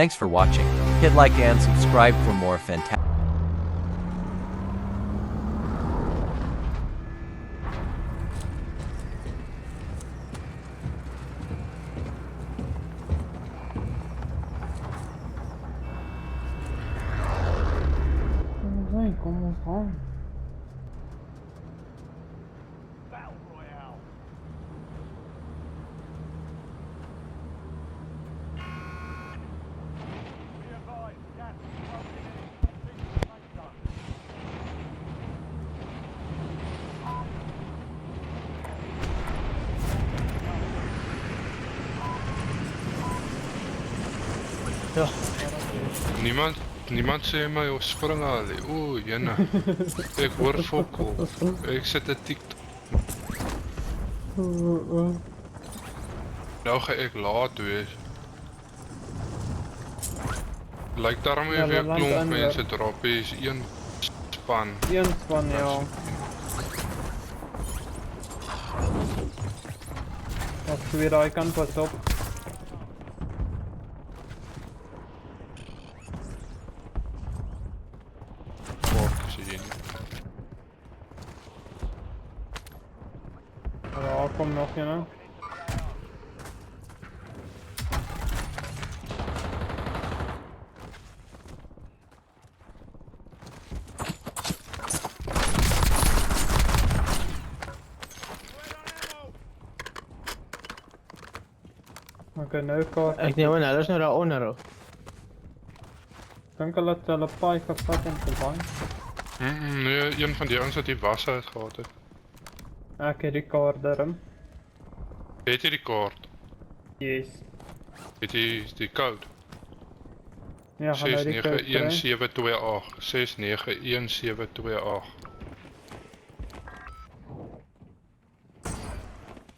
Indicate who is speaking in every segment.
Speaker 1: Thanks for watching. Hit like and subscribe for more fantastic.
Speaker 2: Ai, como vão?
Speaker 3: Ja.
Speaker 4: Niemand sê my of spring al. Oeh, jenne. Ek hoor fokol. Ek sit 'n TikTok. Nou ga ek laat wees. Lyk daarom
Speaker 2: Ja,
Speaker 4: weer
Speaker 2: we land
Speaker 4: klomp
Speaker 2: in,
Speaker 4: mense droppies, een span.
Speaker 2: Een van, ja. Als je weer daar kan, pas op.
Speaker 4: Fuck, sien jy.
Speaker 2: Ja, kom nog een, hè. Oké, nou kaart.
Speaker 3: Ek neem aan, hulle is nou daaronder.
Speaker 2: Dink hulle het hulle paai gevat en vervang.
Speaker 4: Nee, een van die ouens wat die was uit gehad het.
Speaker 2: Ek het die kaart daarin.
Speaker 4: Het jy die kaart?
Speaker 2: Yes.
Speaker 4: Het jy die code?
Speaker 2: Ja, gaan nou die kaart kry.
Speaker 4: 69178. 69178.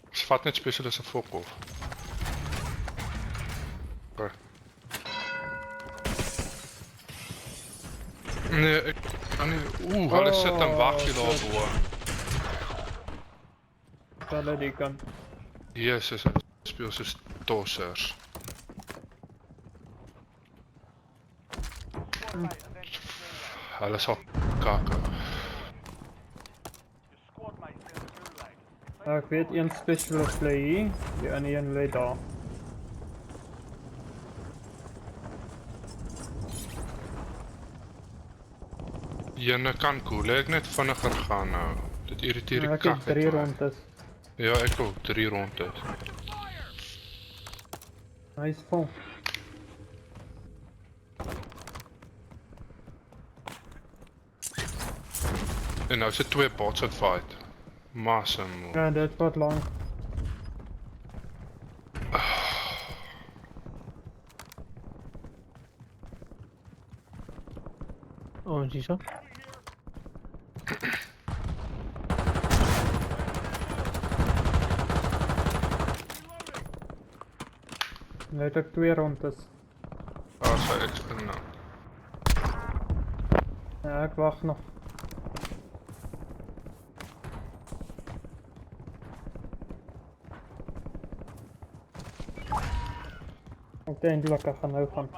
Speaker 4: Ons vat net specialist 'n fok of. Okay. Nee, ek kan nie. Hulle sit en wag hier daarvoor.
Speaker 2: Hulle die kant.
Speaker 4: Jesus, speel soos tossers. Hulle sal kakke.
Speaker 2: Ek weet een specialist lê hier, die ander een lê daar.
Speaker 4: Jene kan cool, ek net vinniger gaan nou. Dit irriteer die
Speaker 2: Ek
Speaker 4: kak
Speaker 2: het 3
Speaker 4: uit my.
Speaker 2: rondes.
Speaker 4: Ja, ek ook 3 rondes.
Speaker 2: Hy is vol.
Speaker 4: En nou sit 2 bots wat fight. Massam.
Speaker 2: Ja, dit wordt lang.
Speaker 3: Oh, zie zo.
Speaker 2: Nu het ek 2 rondes.
Speaker 4: As ek spring nou.
Speaker 2: Ja, ek wag nog. Uiteindelik ek gaan nou gaan.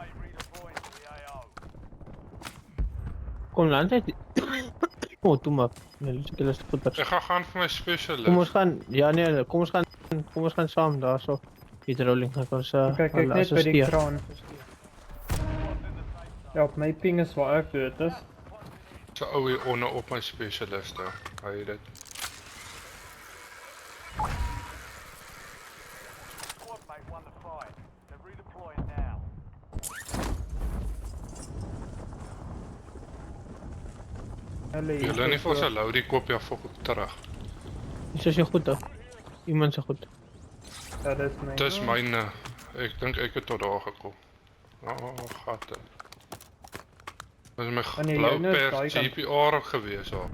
Speaker 3: Kom land uit. Oh, doe maar. Nee, dus ik is goed.
Speaker 4: Ek gaan vir my specialist.
Speaker 3: Kom ons gaan. Ja nee, kom ons gaan saam daar so. Die rolling gaan ons
Speaker 2: Kijk, ek net by die kraan. Ja, op my ping is waar ek dood is.
Speaker 4: So ou hier onder op my specialist. Hy het dit. Julle nie vir ons alou die kopie af op terug.
Speaker 3: Is dat je goed dan? Iemand zegt goed.
Speaker 2: Ja, dit is myne.
Speaker 4: Dit is myne. Ek dink ek het tot daar gekom. Oh, gat dit. Dit is my
Speaker 2: nee,
Speaker 4: blou
Speaker 2: joune is
Speaker 4: pers
Speaker 2: daai kant.
Speaker 4: GPR gewees al.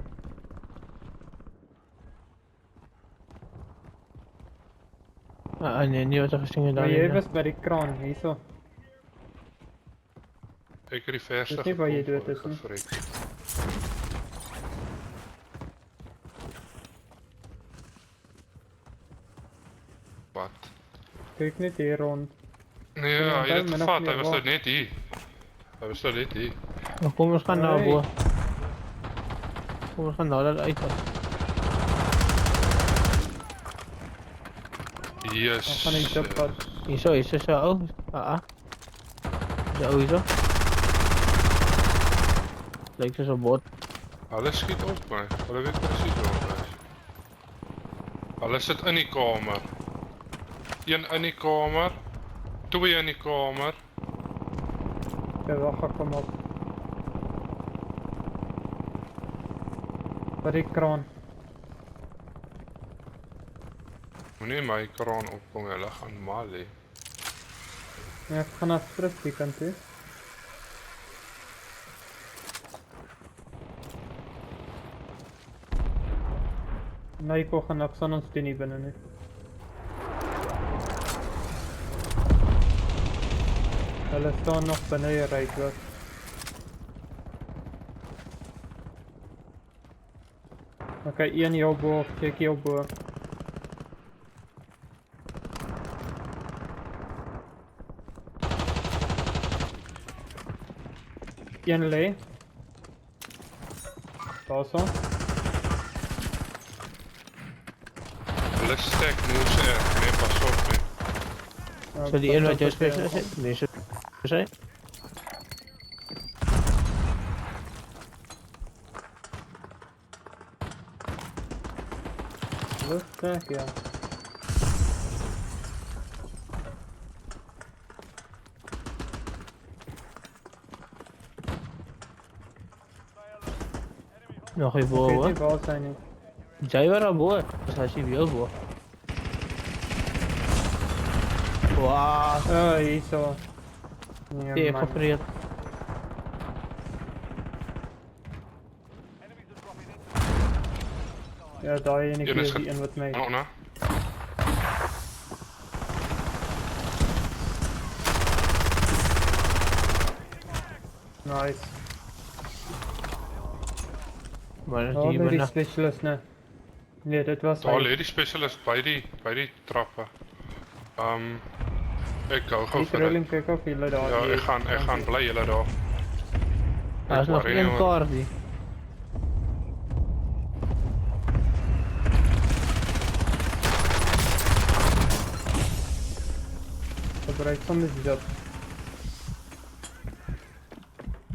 Speaker 3: Nee, niet wat er gestingen
Speaker 2: Maar
Speaker 3: daar.
Speaker 2: jy was by die kraan, hierso.
Speaker 4: Ek het die verste
Speaker 2: Dis nie waar jy
Speaker 4: gekom
Speaker 2: dood is nie.
Speaker 4: gevreet. Wat?
Speaker 2: Kyk net hier rond.
Speaker 4: Nee,
Speaker 2: Ja,
Speaker 4: hy het dit
Speaker 2: min of
Speaker 4: gevat,
Speaker 2: meer
Speaker 4: hy was
Speaker 2: waar.
Speaker 4: nou net hier. Hy was nou net hier.
Speaker 3: Nou, kom ons gaan nou
Speaker 2: Hey.
Speaker 3: bo. Kom ons gaan nou dat uit.
Speaker 4: Yes.
Speaker 2: Dan gaan ik dat pad.
Speaker 3: Hierso, hierso, zo. Oh, Zo, hierso. Lijkt dus op bot.
Speaker 4: Hulle skiet op my. Hulle weet presies waar ek is. Hulle sit in die kamer. Een in die kamer. Twee in die kamer.
Speaker 2: Ja, wacht, ik kom op. Bij die kraan.
Speaker 4: Moenie my kraan opkom, hulle gaan mal hê.
Speaker 2: Ja, ik ga naar terug die kant toe. Nee, ik gaan nog zo'n ons niet binnen nu. Hulle staan nog binnen je rijtwerk. Oké, één jou boven, check jou boven. Een lê. Daar zo.
Speaker 4: Hulle stek moes erg, nee, pas op nie.
Speaker 3: Zo die een wat jou special is? Nee, zo. Zijn?
Speaker 2: Lustig, ja.
Speaker 3: Nog even
Speaker 2: Ik weet
Speaker 3: boven.
Speaker 2: niet waar zijn nie.
Speaker 3: Jij was al boven. Dus hij ziet wel boven. Wauw.
Speaker 2: Oh, hier zo.
Speaker 3: Die
Speaker 2: Nee,
Speaker 3: heeft
Speaker 2: man.
Speaker 3: gepreerd.
Speaker 2: Ja, daar ene
Speaker 4: Een
Speaker 2: keer
Speaker 4: is
Speaker 2: die een wat mij.
Speaker 4: Oh, nou.
Speaker 2: Nice.
Speaker 3: Maar
Speaker 2: Oh,
Speaker 3: die
Speaker 2: met die
Speaker 3: ben
Speaker 2: specialist, ne. Nee, dit was
Speaker 4: Daar
Speaker 2: hy.
Speaker 4: lê die specialist by die trappe. Ek gou gou
Speaker 2: Die
Speaker 4: vir
Speaker 2: trolling
Speaker 4: dit.
Speaker 2: kyk of julle daar
Speaker 4: Ja,
Speaker 2: is.
Speaker 4: ek gaan bly julle daar.
Speaker 3: Daar is nog
Speaker 4: maar
Speaker 3: één
Speaker 4: hoor.
Speaker 3: kaart die.
Speaker 2: Gebruik soms die job.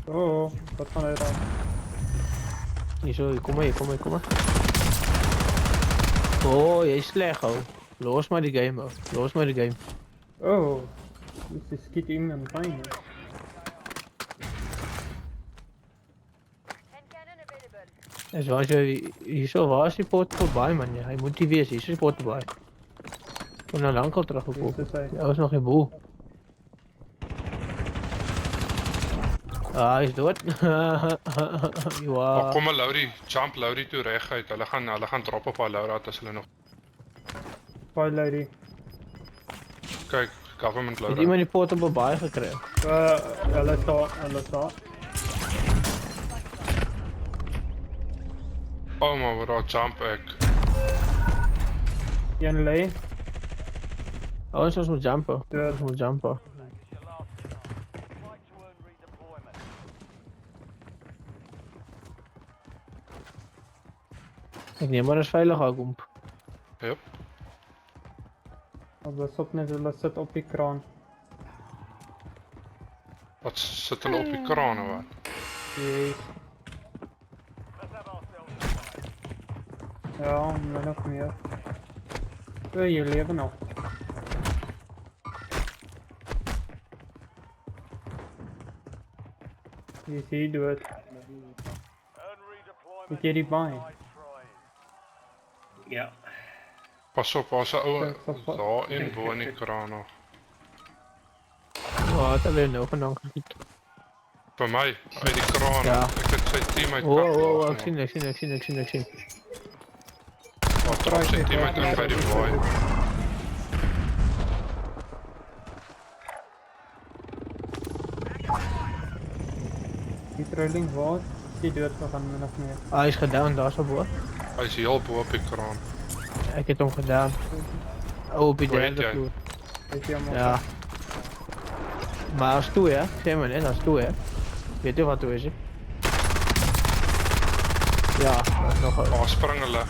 Speaker 2: Oh, wat gaan hy daar?
Speaker 3: Hier zo, kom maar, kom maar, kom maar. Oh, jij is slecht, oh. Los maar die game, oh. Los maar die game.
Speaker 2: Oh, dus skiet iemand fijn.
Speaker 3: En zoals je hier zo was, die poort voorbij, man. Ja, hij moet die weer zien, is die poort voorbij. Ik ben naar de ankel teruggekomen.
Speaker 2: Dit is hy.
Speaker 3: Ja, was nog geen boel. Ah, hij is dood.
Speaker 4: Maar
Speaker 3: Ja.
Speaker 4: kom maar Laurie, jump Laurie toe reguit. Hulle gaan drop op haar Laura as hulle nog.
Speaker 2: Bye lady.
Speaker 4: Kyk, government
Speaker 3: Heeft
Speaker 4: Laura.
Speaker 3: iemand die poort op voorbij gekregen?
Speaker 2: Hulle staan.
Speaker 4: Oh maar waar jump ek.
Speaker 2: Een lê.
Speaker 3: Oh, zoals moet jumpen.
Speaker 2: Ja.
Speaker 3: Zoals moet jumpen. Ik neem maar eens veilig uit, komp.
Speaker 4: Yep.
Speaker 2: Pas op net, hulle sit op die kraan.
Speaker 4: Wat sit hulle op die kraan of wat?
Speaker 2: Yes. Ja, min of meer. Je leven nog. Je ziet het. Ik heb die bij.
Speaker 5: Ja.
Speaker 4: Pas op, daar's 'n ou
Speaker 2: Kijk, pas op.
Speaker 4: daar in bo in die kraan nog.
Speaker 3: Oh, dat weer nou vandaan geschiet.
Speaker 4: Vir my uit die kraan.
Speaker 3: Ja.
Speaker 4: Ek het sy teammate
Speaker 3: Oh,
Speaker 4: pak
Speaker 3: oh, oh,
Speaker 4: laat,
Speaker 3: ik zie, ik zie, ik zie, ik zie, ik zie.
Speaker 4: maar trap sy teammate in by die boy.
Speaker 2: Die trolling was. Die dood gegaan min of meer.
Speaker 3: Ah, hij is gedaan, daar zo boor.
Speaker 4: Hy is heel bo op die kraan.
Speaker 3: Ik heb hem gedaan. Oh, op die
Speaker 4: Hoe heet
Speaker 3: derde
Speaker 4: jij?
Speaker 3: vloer.
Speaker 2: Weet je allemaal.
Speaker 3: Ja. Maar als toe, hè? Zeg maar net, als toe, hè? Weet je wat toe is, hè? Ja, dat is nog wel.
Speaker 4: Waar spring hulle?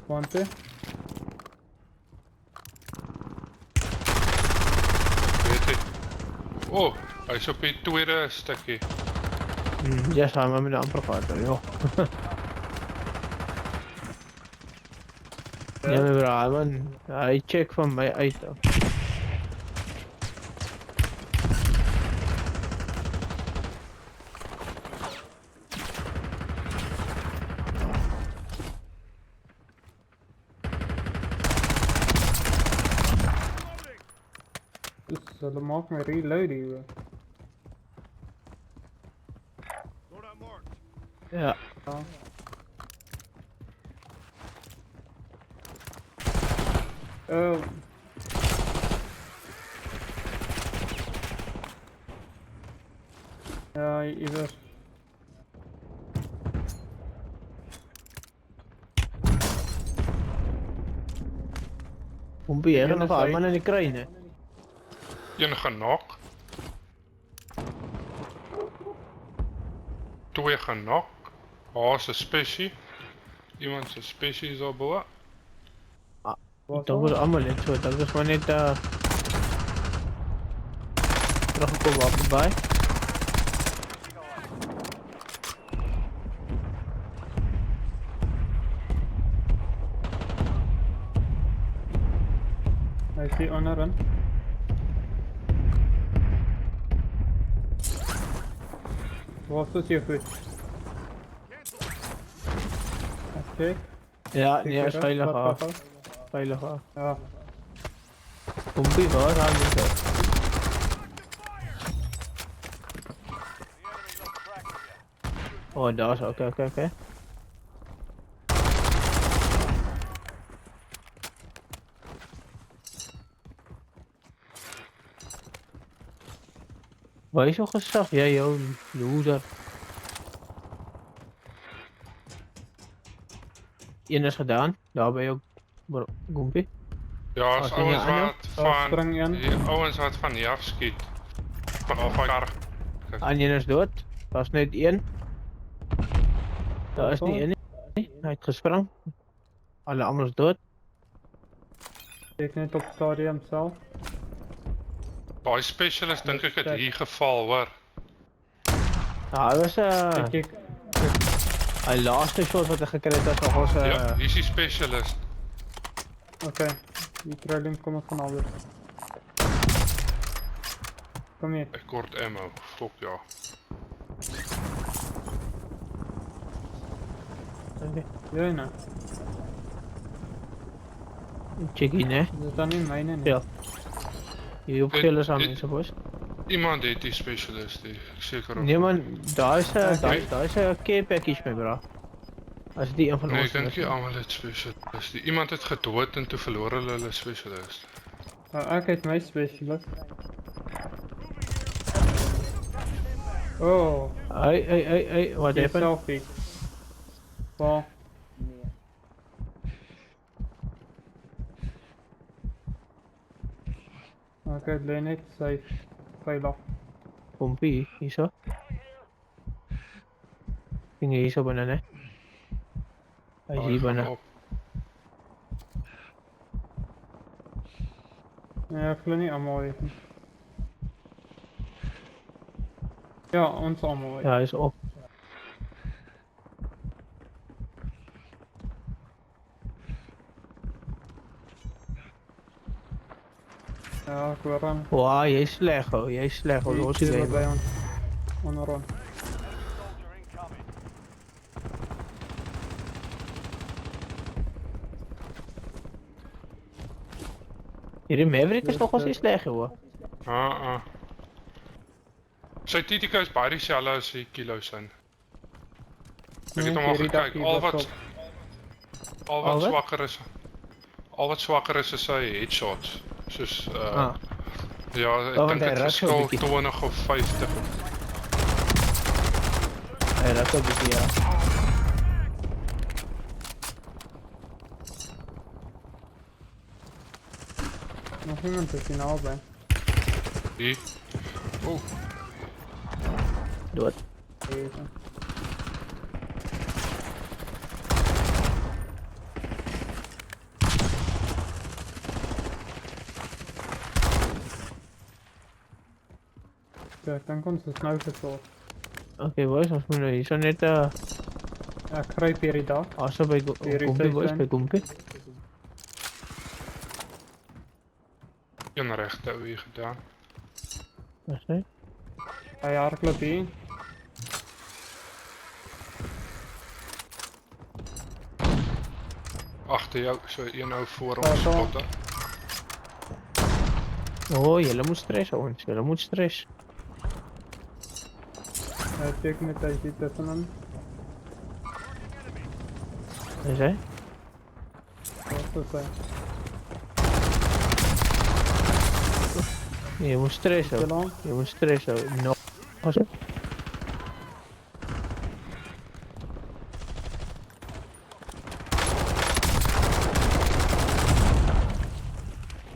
Speaker 2: Want hè?
Speaker 4: Weet jy? Oh, hy is op die tweede stukkie.
Speaker 3: Ja, gaan we met de amper gehad, joh. Ja, maar bro, man. Hij check van mij uit, hoor.
Speaker 2: Dus hulle maak my reload hier.
Speaker 3: Ja.
Speaker 2: Ja. Oh. Ja, ieder.
Speaker 3: Hoe ben je
Speaker 2: Ja,
Speaker 3: nog
Speaker 2: dat
Speaker 3: aan,
Speaker 2: zei
Speaker 3: man, in de kruin, hè?
Speaker 4: Een genok. 2 genok. Haas 'n spesie. Iemand se spesie is al bo.
Speaker 3: Dat was allemaal net zo, dat was maar net, teruggekomen op de bij.
Speaker 2: Hy is hier onderin. Waar is jou goed? Oké.
Speaker 3: Ja, nee, hij is veilig af. Veilig af.
Speaker 2: Ja.
Speaker 3: Kompie, waar gaan we zo? Oh, daar is oké. Waar is zo gezag? Ja, joh, loser. Eén is gedaan, daar ben je ook, Gompie.
Speaker 4: Ja, as
Speaker 3: As jy
Speaker 4: ouens
Speaker 3: nie
Speaker 4: wat
Speaker 2: Daar
Speaker 4: van
Speaker 2: spring een.
Speaker 4: die ouens wat van hier af skiet. Van kar.
Speaker 3: En een is dood, daar is net één. Daar is niet één, nie. Hy het gespring. Alle allemaal is dood.
Speaker 2: Ek net op stadium self.
Speaker 4: Daai specialist dink ek het hier geval, hoor.
Speaker 3: Nou, hy was
Speaker 2: Ek
Speaker 3: hy laaste shot wat hy gekry het was nog ons
Speaker 4: Ja, hier is die specialist.
Speaker 2: oké. Die trailing kom van alweer. Kom hier.
Speaker 4: Ek kort ammo. Fuck ja.
Speaker 2: Jy nou.
Speaker 3: check in, hè.
Speaker 2: Dis dan nie myne nie.
Speaker 3: Ja. Hier op geel is aan mense boys.
Speaker 4: Iemand het die specialist, die ek seker of.
Speaker 3: Nee man, daar is
Speaker 2: Okay.
Speaker 3: daar is 'n care package my bra. As die een van
Speaker 4: Nee,
Speaker 3: ons
Speaker 4: ek dink
Speaker 3: is.
Speaker 4: nie almal het specialist. Iemand het gedood en toe verloor hulle specialist.
Speaker 2: Ek het my specialist. Oh,
Speaker 3: Hey, what
Speaker 2: die
Speaker 3: happened?
Speaker 2: selfie. Waar? Ek het lê net sy veilig.
Speaker 3: Kompie, hierso. Ding hierso binne, né? Hy is hier binne.
Speaker 2: Ja, ek glo nie almal weet nie. Ja, ons almal weet.
Speaker 3: Ja, hy is op.
Speaker 2: Ja, ek hoor hom.
Speaker 3: Wow, jy's sleg, hoor. Jy's sleg, hoor. Los die
Speaker 2: Hier
Speaker 3: game.
Speaker 2: by ons. Onder ons.
Speaker 3: Hierdie Maverick is nogal nie sleg, hoor.
Speaker 4: Sy Titica is baie dieselfde as die kilos in. Ek
Speaker 2: Nee,
Speaker 4: het hom al
Speaker 2: hierdie dag
Speaker 4: gekyk,
Speaker 2: hier
Speaker 4: al
Speaker 2: was
Speaker 4: wat
Speaker 3: Al wat?
Speaker 4: swakker is sy headshots. Soos ja, ek
Speaker 3: want
Speaker 4: dink
Speaker 3: hy
Speaker 4: dit
Speaker 3: raak so
Speaker 4: verskil
Speaker 3: bietjie.
Speaker 4: 20 of 50.
Speaker 3: Hy raak ook bietjie, ja.
Speaker 2: Nog iemand is hier naby.
Speaker 4: Hier. Oh,
Speaker 3: Dood.
Speaker 2: Deze. Ja, ek dink ons is nou gesort.
Speaker 3: Okay boys, ons moet nou hier so net
Speaker 2: Ek kruip hierdie dak.
Speaker 3: aso by
Speaker 2: Hierdie
Speaker 3: Gompie boys,
Speaker 2: station.
Speaker 3: by Gompie.
Speaker 4: een regte ou hier gedaan.
Speaker 3: Dis hy.
Speaker 2: Hy hardloop hier.
Speaker 4: Agter jou, so een ou voor
Speaker 2: Daar,
Speaker 4: ons
Speaker 2: daar.
Speaker 4: spotter.
Speaker 3: Oh, julle moet stres ons, julle moet stres.
Speaker 2: Hy check met hy hier tussen hom.
Speaker 3: Dis hy.
Speaker 2: Wat is hy?
Speaker 3: Nee, jy moet stres hou.
Speaker 2: Gelang.
Speaker 3: Jy moet stres hou. No. Pas op.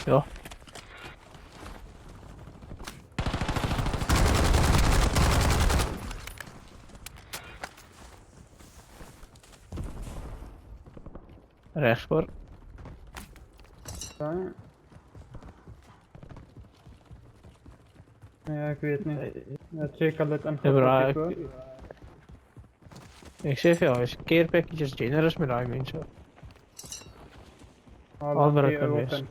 Speaker 3: Ja. Rechts voor.
Speaker 2: Ja. Ja, ek weet nie. Ek check al dit
Speaker 3: Ja, bra,
Speaker 2: ingepak.
Speaker 3: Ik zeg jou, is keerpakjes generous met die mensen.
Speaker 2: Al
Speaker 3: wat
Speaker 2: die
Speaker 3: ek kan
Speaker 2: open.
Speaker 3: wees.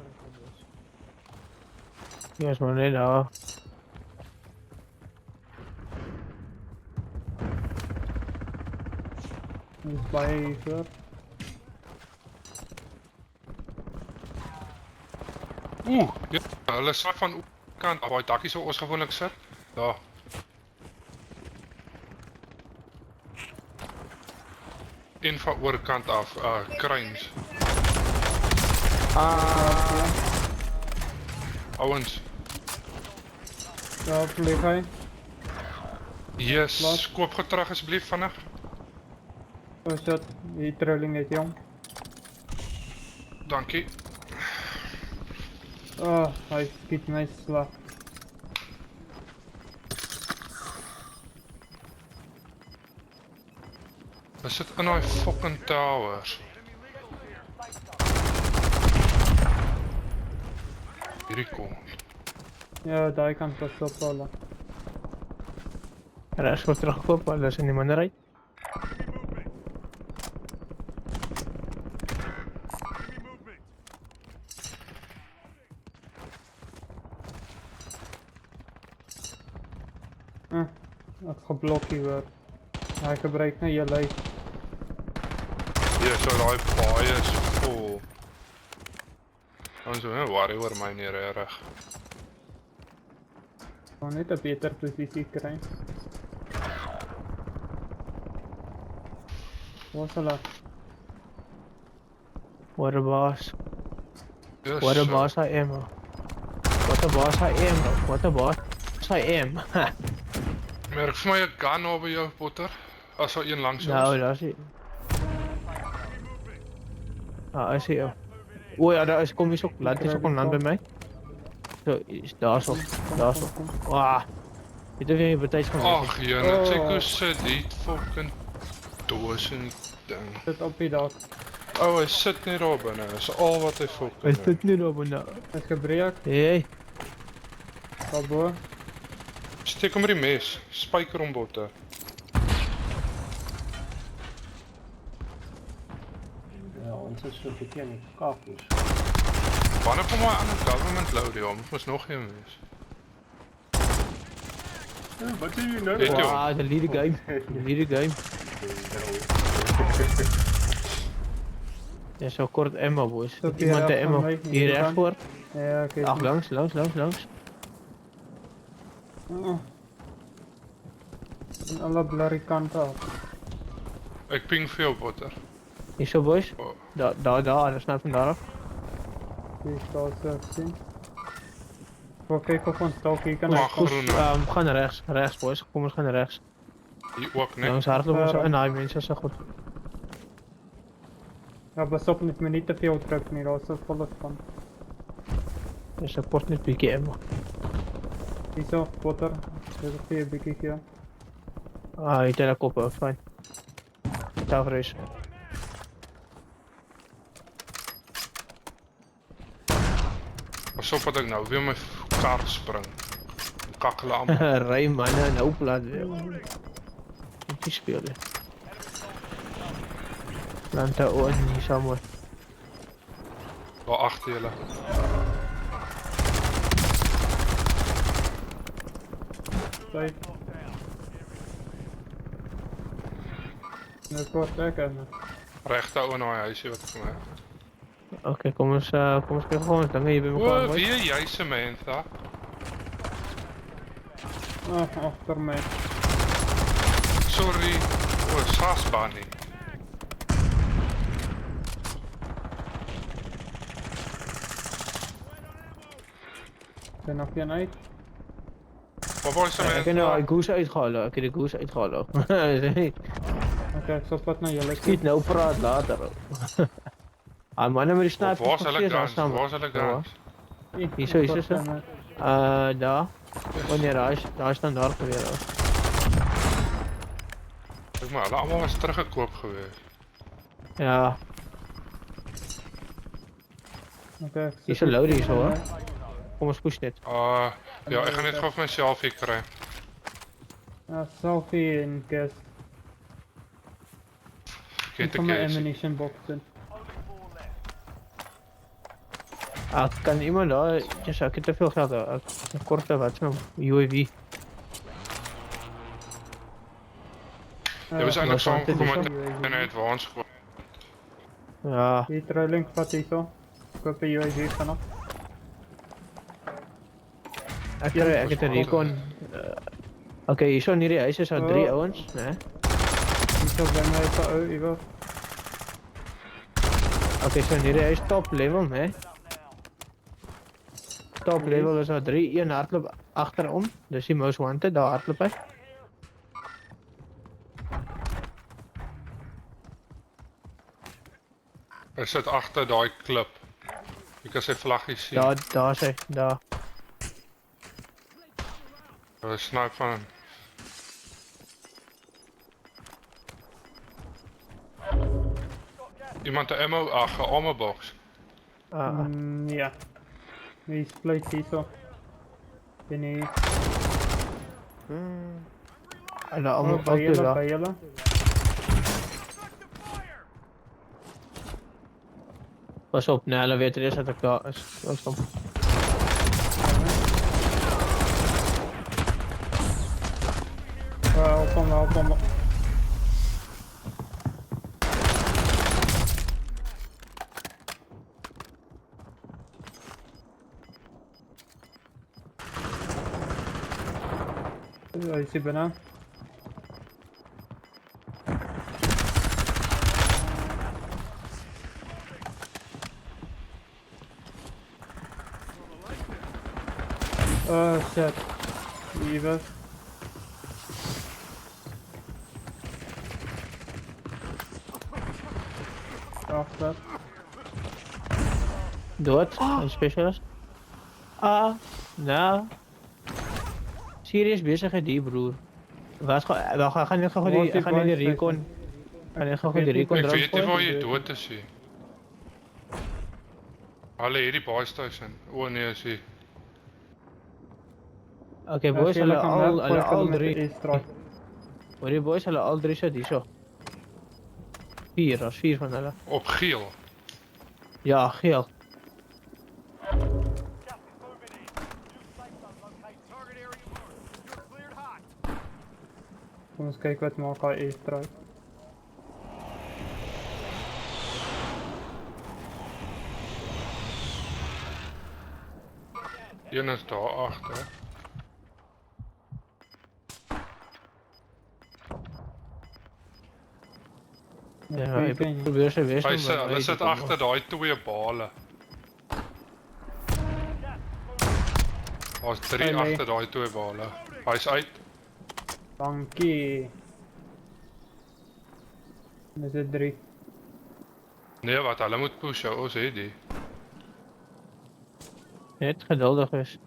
Speaker 3: Ja, is maar net daar.
Speaker 2: Dis baie hier voor.
Speaker 4: Ja, hulle sal van kant af, daai dakkie sou ons gewoonlik sit. Daar. Een van oorkant af, kruins. Ouens,
Speaker 2: Ja, vlieg hy.
Speaker 4: yes,
Speaker 2: Laat.
Speaker 4: koop gou terug asseblief vinnig.
Speaker 2: O, shit. Die trolling het jong.
Speaker 4: Dankie.
Speaker 2: Oh, hy skiet my slag.
Speaker 4: Hulle sit in daai fucking towers. Hierdie kom.
Speaker 2: Ja, daai kant pas op hulle.
Speaker 3: Rechts voor terugkoop, want dat is in die mannerij.
Speaker 2: Ek geblokkie word. Hy gebruik nou jou lyf.
Speaker 4: Ja, so daai baie is vol. Ons moet worry oor my nie reg.
Speaker 2: Gaan net 'n beter posisie kry. Waar is hulle?
Speaker 3: What a boss.
Speaker 4: Yes,
Speaker 3: What a boss I am. What a boss I am. What a boss I am.
Speaker 4: Merk vir my 'n gun naby jou, Potter. As daar een langs
Speaker 3: Nou,
Speaker 4: ons.
Speaker 3: daar is hij. Ah, I see jou. O ja, daar is, kom eens op. Laat eens op een land bij mij. Zo, daar zo. Daar zo. Ah. Weet je wie je partij van
Speaker 4: Ag, jene, check
Speaker 2: Oh.
Speaker 4: hoe sit die fucking doos in die ding.
Speaker 2: Sit op die dak.
Speaker 4: Oh, hy sit net daar binne. Dis al wat hy fucking
Speaker 3: Is dit nu op nou?
Speaker 2: Hy's gebreek.
Speaker 3: Hey.
Speaker 2: Daarbo.
Speaker 4: Steek hom met die mes. Spyker hom botte.
Speaker 5: Ja, ons is so bietjie in die kakos.
Speaker 4: Wanneer kom my ander government load hier? Ons moet nog een wees.
Speaker 5: Wat doen jy nou?
Speaker 4: Weet jy?
Speaker 3: Wow, de leader game. De leader game. Ja, zo kort ammo boys.
Speaker 2: Zo,
Speaker 3: Iemand de
Speaker 2: hier
Speaker 3: ammo.
Speaker 2: van mij,
Speaker 3: Hier
Speaker 2: hier
Speaker 3: rechts
Speaker 2: dan.
Speaker 3: voor.
Speaker 2: Ja, oké.
Speaker 3: Ach, langs.
Speaker 2: En alle blurry kanten af.
Speaker 4: Ek ping vir jou, Potter.
Speaker 3: Hier zo boys.
Speaker 4: Oh.
Speaker 3: Daar, dat snap van daar af.
Speaker 2: Die staat zo zien. Voor kijk of ons stok hier kan
Speaker 4: Wacht.
Speaker 2: uitkomen.
Speaker 4: Groene.
Speaker 3: We gaan naar rechts. Rechts boys. Kom eens gaan naar rechts.
Speaker 4: Hier ook, nee.
Speaker 3: Langs hardlopen we zo.
Speaker 2: Ja.
Speaker 3: En nee mensen, zo goed.
Speaker 2: Ja, pas op met me niet te veel druk nie, daar is so volle van.
Speaker 3: Dus dat kost niet pieken ammo.
Speaker 2: Hierso, Potter. Dit is een beetje hier.
Speaker 3: Ah, jy het hulle kop, fyn. Tafreis.
Speaker 4: Pas op wat ek nou weer my kar spring. Kak hulle allemaal.
Speaker 3: Ry manne nou plat weer. Wat speel jy? Planta oor nie sommer.
Speaker 4: Daar agter julle.
Speaker 2: Kijk. Nu kort lekker.
Speaker 4: Regte ou in daai huisie wat vir my.
Speaker 3: Okay, kom ons kyk gou ons dinge hier by mekaar.
Speaker 4: O,
Speaker 3: boys.
Speaker 4: wie jy Samantha?
Speaker 2: Ah, achter mij.
Speaker 4: Sorry. O, Sasbani.
Speaker 2: Er nog geen uit.
Speaker 4: Wat was
Speaker 3: Ek het nou
Speaker 4: Samantha?
Speaker 3: die goose uitgehaal. Ek het die goose uitgehaal.
Speaker 2: Oké, ik zal wat naar jullie.
Speaker 3: Skiet nou praat later. Ah manne met die sniper.
Speaker 4: Waar is hulle guns? Waar is hulle guns?
Speaker 3: Hier so. Daar. Wanneer daar staan daar weer.
Speaker 4: Ek maar, hulle allemaal was teruggekoop geweest.
Speaker 3: Ja,
Speaker 2: Oké,
Speaker 3: hier is 'n loader hier so hoor. Kom ons push net.
Speaker 4: Ja, ek gaan net gou vir my selfie kry.
Speaker 2: Ja, selfie en gas.
Speaker 4: Get
Speaker 2: Ik
Speaker 4: the
Speaker 2: van mijn
Speaker 4: case.
Speaker 2: ammunition boxen.
Speaker 3: Kan iemand daar, ja, ek het te veel geld. Ek korte wat nou UAV.
Speaker 4: Jy was eindelijk
Speaker 3: maar
Speaker 4: saamgekom
Speaker 3: dit
Speaker 4: met
Speaker 2: is
Speaker 4: een advance gewoon.
Speaker 3: Ja,
Speaker 2: Die trailing vat hier zo. Ik heb een UAV vanaf.
Speaker 3: ek het 'n recon. Okay, hier so in hierdie huis is daar 3 ouens, né?
Speaker 2: Die zo bij mij zo uit, Ivo.
Speaker 3: Okay, so in hierdie huis top level, né? Top level is daar 3, een hardloop agterom. Dis die most wanted, daar hardloop hy.
Speaker 4: Hy sit agter daai klip. Jy kan sy vlaggie sien.
Speaker 3: Daar is hy, daar.
Speaker 4: Hy snipe van hom. Iemand 'n ammo, ag, 'n ammo box.
Speaker 2: Ja. Die split hier zo. Ben ik.
Speaker 3: En dan allemaal
Speaker 2: Bij jullie,
Speaker 3: daar.
Speaker 2: bij jullie.
Speaker 3: Pas op, nee, hulle weet eers dat ek daar is. Ons kom.
Speaker 2: Help hem. Hij is hier bijna. Shit. Hier was. Achter.
Speaker 3: Dood, een specialist. Nou. Serieus besigheid die broer. Wat gaan net gou die recon. Gaan net gou die recon
Speaker 4: Ek
Speaker 3: drop.
Speaker 4: weet nie waar jy dood is nie. Hulle hierdie baie station. O nee, is hier.
Speaker 3: Okay boys, hulle al 3.
Speaker 2: Hoor
Speaker 3: Hoor die boys, hulle al 3 sit hierso. 4, daar's 4 van hulle.
Speaker 4: Op geel.
Speaker 3: Ja, geel.
Speaker 2: Kom eens kijken wat maak hij eerst eruit.
Speaker 4: Een is daar agter.
Speaker 3: Ja, ek probeer sy wees.
Speaker 4: Hulle sit agter daai 2 bale. Daar's 3
Speaker 2: Hey, nee.
Speaker 4: agter daai 2 bale. Hy's uit.
Speaker 2: Dankie. Er zit 3.
Speaker 4: Nee, wat hulle moet push, ons het die.
Speaker 3: Net geduldig is.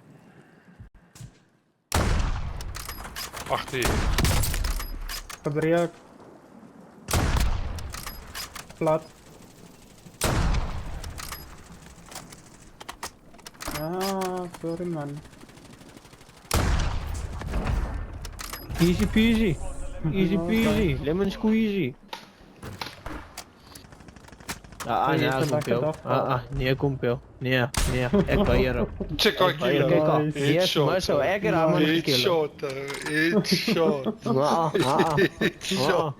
Speaker 4: Agter hier.
Speaker 2: Gebreek. Plat. Ah, sorry man.
Speaker 3: Easy peasy. Easy peasy. Lemon squeezy. Nee,
Speaker 2: Jy het 'n
Speaker 3: kom
Speaker 2: lekker
Speaker 3: jou.
Speaker 2: dag gehad.
Speaker 3: Nee, kom jou. Nee, ek baier.
Speaker 4: Check daai
Speaker 3: Kyk
Speaker 4: kilo.
Speaker 3: al. Yes, maar so ek het hom gekill.
Speaker 4: Headshot.
Speaker 3: Ah.